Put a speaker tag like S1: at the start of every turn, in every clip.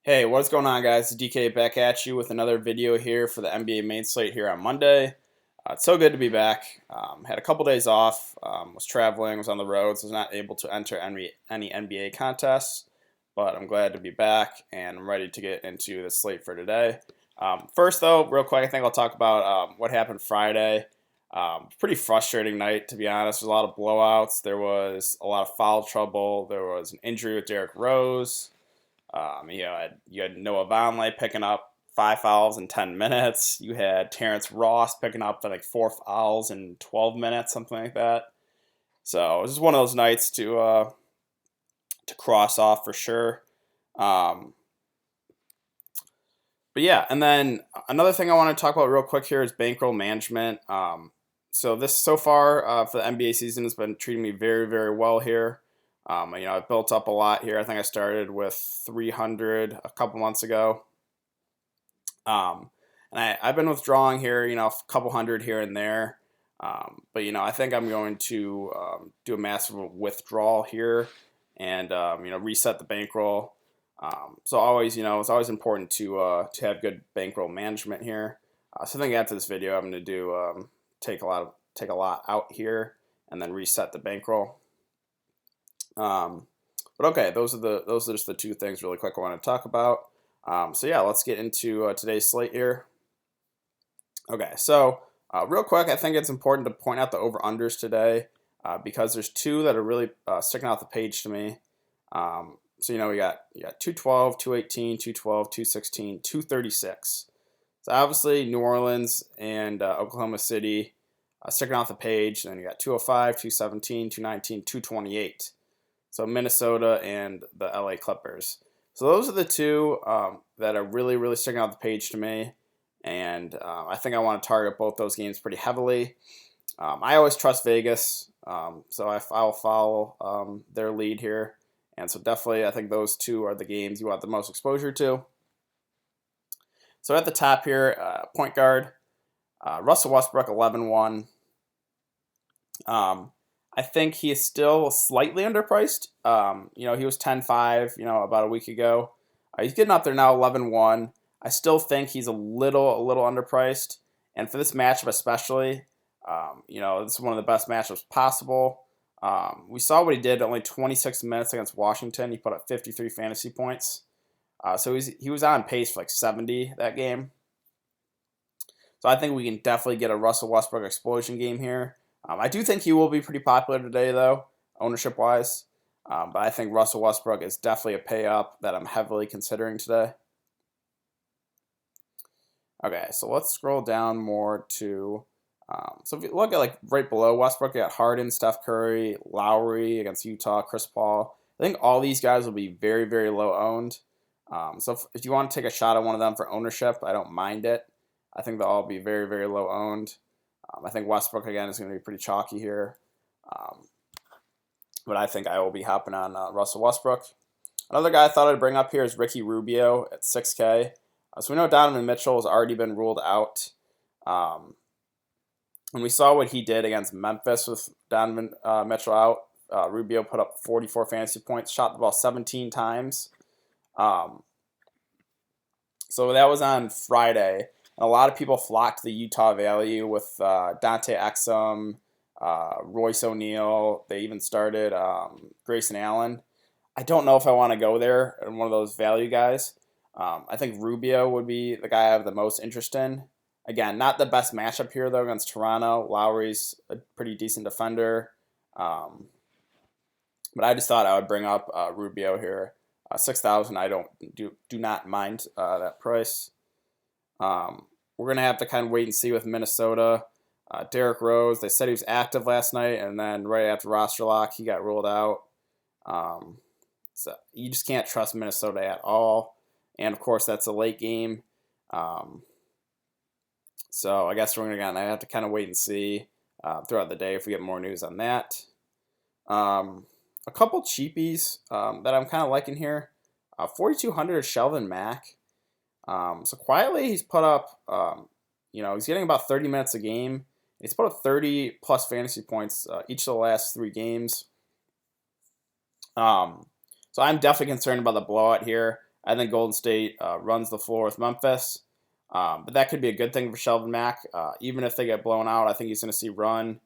S1: Hey, what's going on, guys? It's DK back at you with another video here for the NBA main slate here on Monday. It's so good to be back. Had a couple days off, was traveling, was on the road, so was not able to enter any NBA contests, but I'm glad to be back and I'm ready to get into the slate for today. First, though, real quick, I think I'll talk about what happened Friday. Pretty frustrating night, to be honest. There's a lot of blowouts. There was a lot of foul trouble. There was an injury with Derrick Rose. You had Noah Vonleh picking up 5 fouls in 10 minutes. You had Terrence Ross picking up like 4 fouls in 12 minutes, something like that. So it was just one of those nights to cross off for sure. But yeah, and then another thing I want to talk about real quick here is bankroll management. So this so far for the NBA season has been treating me very, very well here. I built up a lot here. I think I started with 300 a couple months ago. And I've been withdrawing here, a couple hundred here and there. But I think I'm going to do a massive withdrawal here and, reset the bankroll. So always, it's always important to have good bankroll management here. So I think after this video, I'm going to do take a lot out here and then reset the bankroll. But okay, those are just the two things really quick I want to talk about. So yeah, let's get into today's slate here. Okay, so real quick, I think it's important to point out the over-unders today because there's two that are really sticking out the page to me. So we got 212, 218, 212, 216, 236. So obviously New Orleans and Oklahoma City sticking out the page. And then you got 205, 217, 219, 228. So Minnesota and the LA Clippers. So those are the two that are really, really sticking out the page to me. And I think I want to target both those games pretty heavily. I always trust Vegas, so I'll follow their lead here. And so definitely I think those two are the games you want the most exposure to. So at the top here, point guard, Russell Westbrook, 11-1. I think he is still slightly underpriced. He was 10-5, about a week ago. He's getting up there now, 11-1. I still think he's a little underpriced. And for this matchup especially, this is one of the best matchups possible. We saw what he did only 26 minutes against Washington. He put up 53 fantasy points. So he was on pace for like 70 that game. So I think we can definitely get a Russell Westbrook explosion game here. I do think he will be pretty popular today, though, ownership-wise. But I think Russell Westbrook is definitely a pay-up that I'm heavily considering today. Okay, so let's scroll down more to... so if you look at right below Westbrook, you got Harden, Steph Curry, Lowry against Utah, Chris Paul. I think all these guys will be very, very low owned. So if you want to take a shot at one of them for ownership, I don't mind it. I think they'll all be very, very low owned. I think Westbrook, again, is going to be pretty chalky here. But I think I will be hopping on Russell Westbrook. Another guy I thought I'd bring up here is Ricky Rubio at 6K. So we know Donovan Mitchell has already been ruled out. And we saw what he did against Memphis with Donovan Mitchell out. Rubio put up 44 fantasy points, shot the ball 17 times. So that was on Friday. And a lot of people flocked to the Utah value with Dante Exum, Royce O'Neal. They even started Grayson Allen. I don't know if I want to go there and one of those value guys. I think Rubio would be the guy I have the most interest in. Again, not the best matchup here, though, against Toronto. Lowry's a pretty decent defender. But I just thought I would bring up Rubio here. 6,000, I do not mind that price. We're going to have to kind of wait and see with Minnesota. Derrick Rose, they said he was active last night, and then right after roster lock, he got ruled out. So you just can't trust Minnesota at all. And, of course, that's a late game. So I guess we're going to have to kind of wait and see throughout the day if we get more news on that. A couple cheapies that I'm kind of liking here. 4,200 is SHELVIN MACK. So quietly he's put up, he's getting about 30 minutes a game. He's put up 30 plus fantasy points each of the last 3 games. So I'm definitely concerned about the blowout here. I think Golden State runs the floor with Memphis. But that could be a good thing for Shelvin Mack. Even if they get blown out, I think he's going to see run.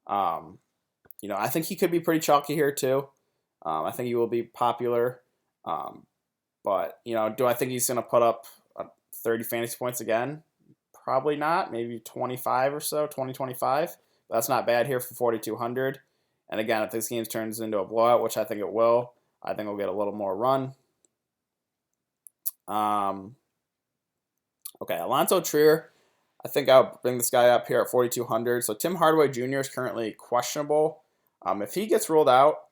S1: I think he could be pretty chalky here too. I think he will be popular. But, do I think he's going to put up 30 fantasy points again? Probably not. Maybe 25 or so, 20, 25. That's not bad here for 4,200. And again, if this game turns into a blowout, which I think it will, I think we'll get a little more run. Okay, Alonzo Trier. I think I'll bring this guy up here at 4,200. So Tim Hardaway Jr. is currently questionable. If he gets ruled out,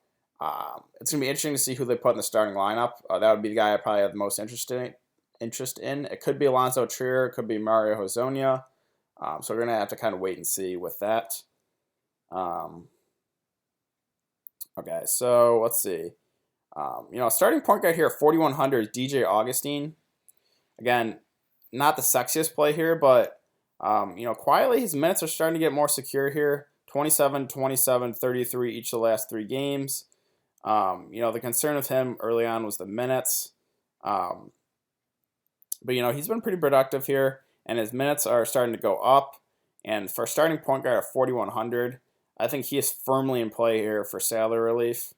S1: it's going to be interesting to see who they put in the starting lineup. That would be the guy I probably have the most interest in. It could be Alonzo Trier. It could be Mario Hezonja. So we're going to have to kind of wait and see with that. Okay, so let's see. Starting point guard here at 4,100 is DJ Augustine. Again, not the sexiest play here, but, quietly his minutes are starting to get more secure here. 27, 27, 33 each of the last 3 games. The concern with him early on was the minutes. But, he's been pretty productive here, and his minutes are starting to go up. And for a starting point guard at 4,100, I think he is firmly in play here for salary relief.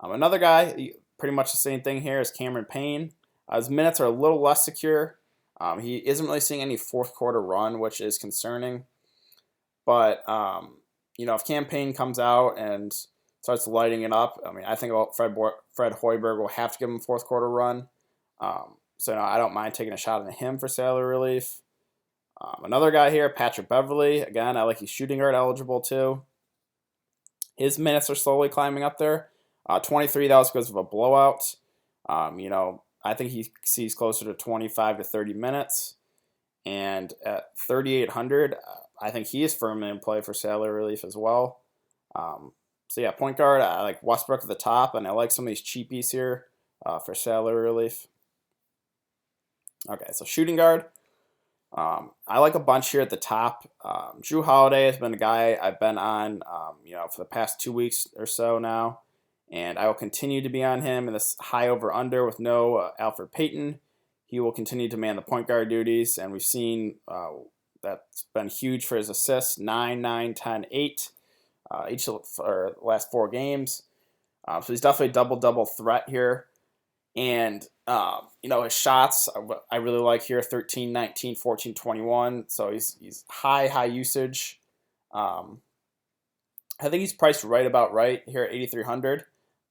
S1: Another guy, pretty much the same thing here, is Cameron Payne. His minutes are a little less secure. He isn't really seeing any fourth quarter run, which is concerning. But, if Cam Payne comes out and starts lighting it up, I think Fred Hoiberg will have to give him fourth quarter run. So I don't mind taking a shot on him for salary relief. Another guy here, Patrick Beverley. Again, I like he's shooting guard eligible too. His minutes are slowly climbing up there. 23, that was because of a blowout. I think he sees closer to 25 to 30 minutes. And at 3,800, I think he is firmly in play for salary relief as well. Point guard, I like Westbrook at the top, and I like some of these cheapies here for salary relief. Okay, so shooting guard. I like a bunch here at the top. Jrue Holiday has been a guy I've been on, for the past 2 weeks or so now. And I will continue to be on him in this high over-under with no Alfred Payton. He will continue to man the point guard duties, and we've seen that's been huge for his assists, 9, 9, 10, 8, each of the last 4 games. So he's definitely a double-double threat here. And, his shots, I really like here, 13, 19, 14, 21. So he's high usage. I think he's priced right about right here at 8,300.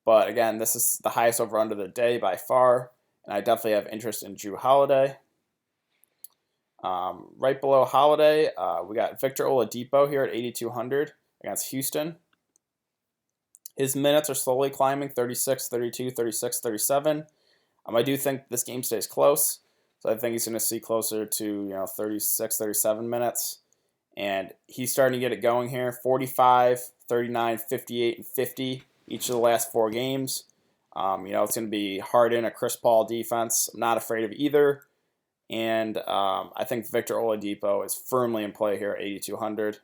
S1: But again, this is the highest over-under of the day by far. And I definitely have interest in Jrue Holiday. Right below Holiday, we got Victor Oladipo here at 8,200 against Houston. His minutes are slowly climbing, 36, 32, 36, 37. I do think this game stays close. So I think he's going to see closer to 36, 37 minutes. And he's starting to get it going here. 45, 39, 58, and 50 each of the last 4 games. It's going to be Harden, a Chris Paul defense. I'm not afraid of either. And I think Victor Oladipo is firmly in play here at 8,200.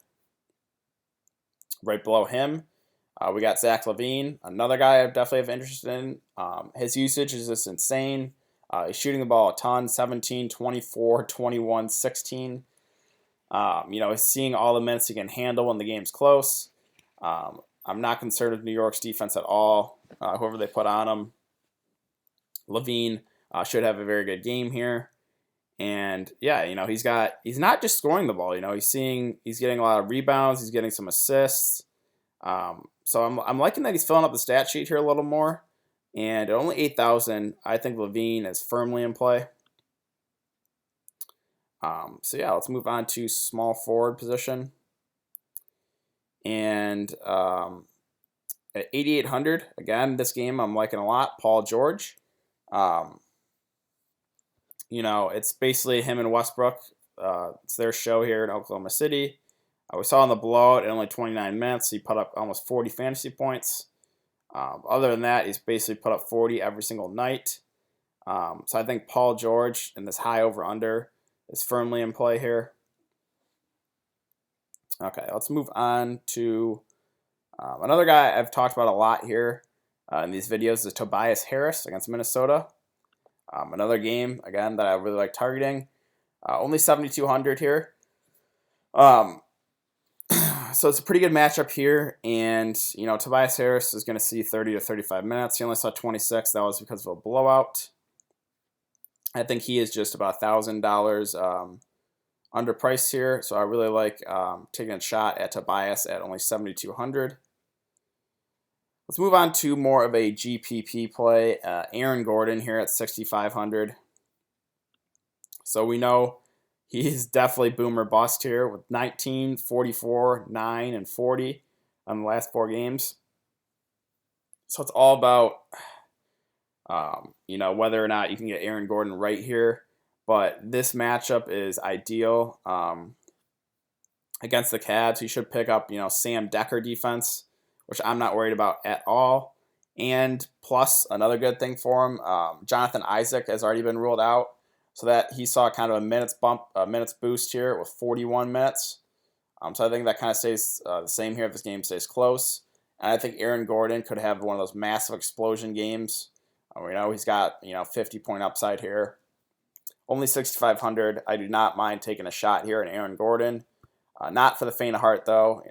S1: Right below him, we got Zach LaVine, another guy I definitely have interest in. His usage is just insane. He's shooting the ball a ton, 17, 24, 21, 16. He's seeing all the minutes he can handle when the game's close. I'm not concerned with New York's defense at all. Whoever they put on him, LaVine should have a very good game here. And yeah, he's not just scoring the ball. He's getting a lot of rebounds. He's getting some assists. So I'm liking that he's filling up the stat sheet here a little more. And at only 8,000, I think LaVine is firmly in play. Let's move on to small forward position. And at 8,800, again, this game I'm liking a lot. Paul George. It's basically him and Westbrook. It's their show here in Oklahoma City. We saw in the blowout in only 29 minutes, he put up almost 40 fantasy points. Other than that, he's basically put up 40 every single night. So I think Paul George in this high over-under is firmly in play here. Okay, let's move on to another guy I've talked about a lot here in these videos is Tobias Harris against Minnesota. Another game, again, that I really like targeting. Only 7,200 here. So it's a pretty good matchup here, and Tobias Harris is going to see 30 to 35 minutes. He only saw 26. That was because of a blowout. I think he is just about $1,000 underpriced here, so I really like taking a shot at Tobias at only 7,200. Let's move on to more of a GPP play. Aaron Gordon here at 6,500. So we know he's definitely boomer bust here with 19, 44, 9, and 40 on the last 4 games. So it's all about, whether or not you can get Aaron Gordon right here. But this matchup is ideal against the Cavs. He should pick up, Sam Decker defense, which I'm not worried about at all. And plus, another good thing for him, Jonathan Isaac has already been ruled out. So that he saw kind of a minutes boost here with 41 minutes. So I think that kind of stays the same here if this game stays close. And I think Aaron Gordon could have one of those massive explosion games. We know he's got 50-point upside here. Only 6,500. I do not mind taking a shot here at Aaron Gordon. Not for the faint of heart though.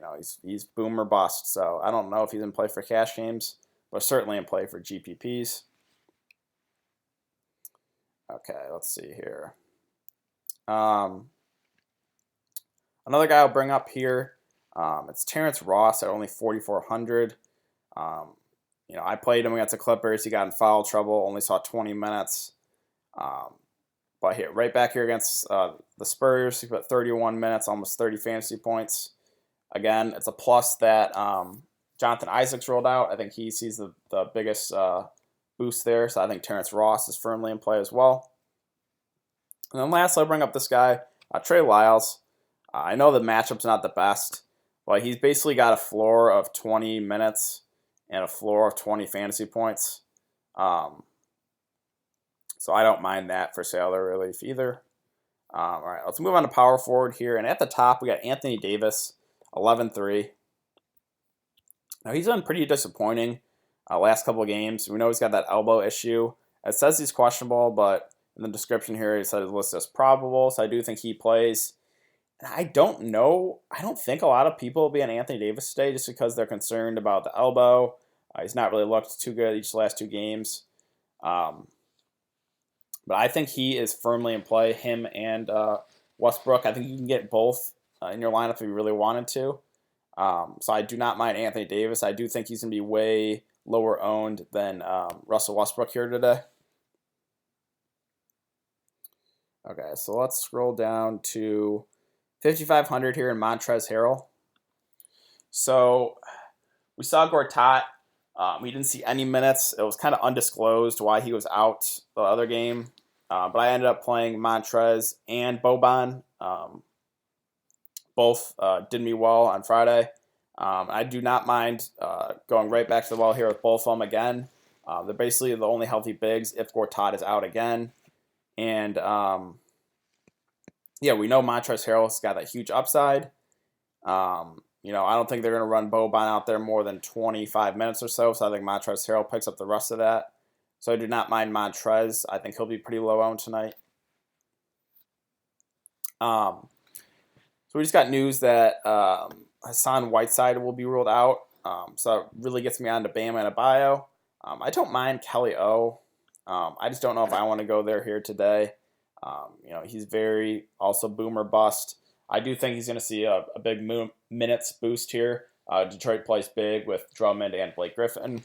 S1: He's boom or bust. So I don't know if he's in play for cash games, but certainly in play for GPPs. Okay, let's see here. Another guy I'll bring up here, it's Terrence Ross at only 4,400. I played him against the Clippers. He got in foul trouble, only saw 20 minutes. But here, right back here against the Spurs, he put 31 minutes, almost 30 fantasy points. Again, it's a plus that Jonathan Isaac's rolled out. I think he sees the biggest boost there, so I think Terrence Ross is firmly in play as well. And then lastly, I'll bring up this guy, TREY LYLES. I know the matchup's not the best, but he's basically got a floor of 20 minutes and a floor of 20 fantasy points. So I don't mind that for Sailor Relief either. All right, let's move on to power forward here. And at the top, we got Anthony Davis, 11-3. Now, he's been pretty disappointing last couple of games. We know he's got that elbow issue. It says he's questionable, but in the description here, he said it's listed as probable, so I do think he plays. And I don't know. I don't think a lot of people will be on Anthony Davis today just because they're concerned about the elbow. He's not really looked too good each last 2 games. But I think he is firmly in play, him and Westbrook. I think you can get both in your lineup if you really wanted to. So I do not mind Anthony Davis. I do think he's going to be way lower owned than Russell Westbrook here today. Okay, so let's scroll down to 5,500 here in MONTREZL Harrell. So we saw Gortat. We didn't see any minutes. It was kind of undisclosed why he was out the other game. But I ended up playing Montrez and Boban. Both did me well on Friday. I do not mind going right back to the well here with both of them again. They're basically the only healthy bigs if Gortat is out again. And, we know Montrezl Harrell's got that huge upside. I don't think they're going to run Boban out there more than 25 minutes or so. So I think Montrezl Harrell picks up the rest of that. So I do not mind Montrez. I think he'll be pretty low owned tonight. So we just got news that Hassan Whiteside will be ruled out. So it really gets me on to Bama and Abayo. I don't mind Kelly O. I just don't know if I want to go there here today. He's very also boomer bust. I do think he's going to see a big minutes boost here. Detroit plays big with Drummond and Blake Griffin.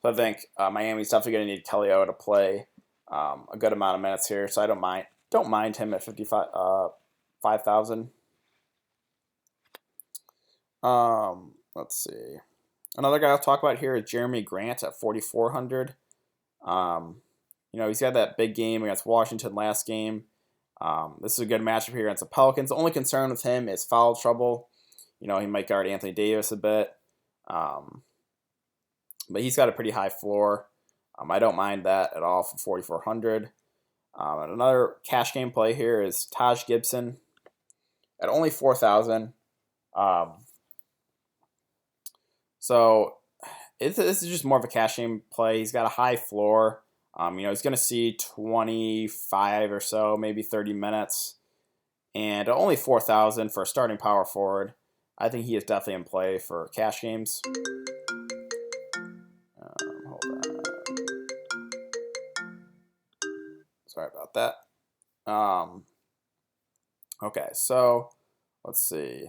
S1: So I think Miami's definitely going to need Kelly O to play a good amount of minutes here. So I don't mind him at 5,000. Let's see. Another guy I'll talk about here is Jerami Grant at 4,400. He's got that big game against Washington last game. This is a good matchup here against the Pelicans. The only concern with him is foul trouble. He might guard Anthony Davis a bit. But he's got a pretty high floor. I don't mind that at all for 4,400. And another cash game play here is Taj Gibson at only 4,000. So this is just more of a cash game play. He's got a high floor. You know, he's going to see 25 or so, maybe 30 minutes. And only 4,000 for a starting power forward. I think he is definitely in play for cash games. Hold on. Sorry about that. Okay, so let's see.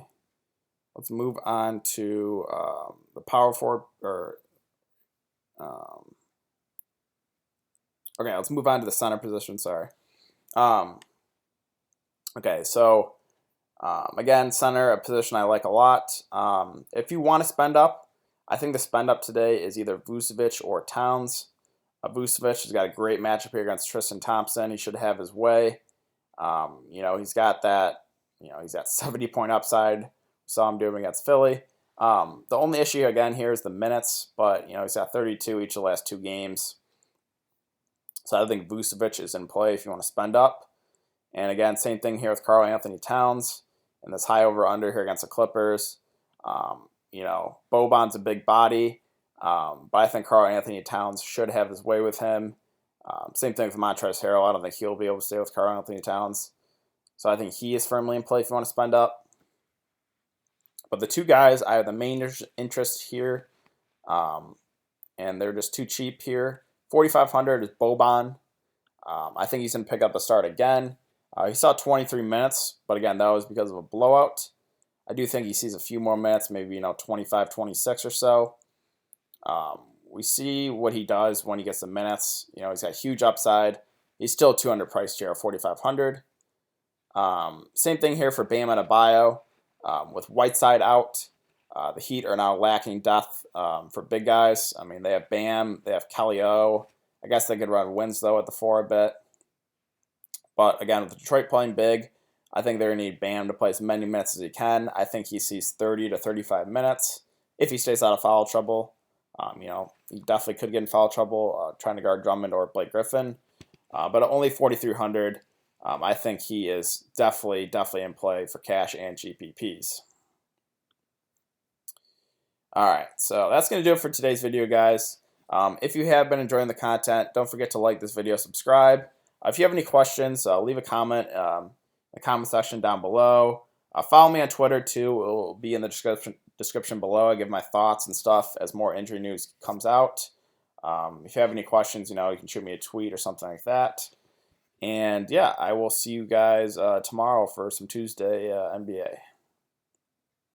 S1: Let's move on to the power forward. Okay, let's move on to the center position. Sorry. Okay, so again, center, a position I like a lot. If you want to spend up, I think the spend up today is either Vucevic or Towns. Vucevic has got a great matchup here against Tristan Thompson. He should have his way. You know, he's got that, you know, he's got 70-point upside. Saw him doing against Philly. The only issue again here is the minutes, but you know, he's got 32 each of the last 2 games. So I think Vucevic is in play if you want to spend up. And again, same thing here with KARL-ANTHONY Towns and this high over under here against the Clippers. You know, Boban's a big body, but I think KARL-ANTHONY Towns should have his way with him. Same thing with MONTREZL. I don't think he'll be able to stay with KARL-ANTHONY Towns. So I think he is firmly in play if you want to spend up. But the 2 guys I have the main interest here, and they're just too cheap here. 4,500 is Boban. I think he's going to pick up the start again. He saw 23 minutes, but again, that was because of a blowout. I do think he sees a few more minutes, maybe, you know, 25, 26 or so. We see what he does when he gets the minutes. You know, he's got huge upside. He's still 200 priced here at 4,500. Same thing here for Bam Adebayo. With Whiteside out, the Heat are now lacking depth for big guys. I mean, they have Bam, they have Kelly O. I guess they could run Winslow at the 4 a bit. But again, with Detroit playing big, I think they're going to need Bam to play as many minutes as he can. I think he sees 30 to 35 minutes if he stays out of foul trouble. You know, he definitely could get in foul trouble trying to guard Drummond or Blake Griffin. But at only 4,300, I think he is definitely in play for cash and GPPs. All right, so that's going to do it for today's video, guys. If you have been enjoying the content, don't forget to like this video, subscribe. If you have any questions, leave a comment in the comment section down below. Follow me on Twitter too. It will be in the description below. I give my thoughts and stuff as more injury news comes out. If you have any questions, you know, you can shoot me a tweet or something like that. And yeah, I will see you guys tomorrow for some Tuesday NBA.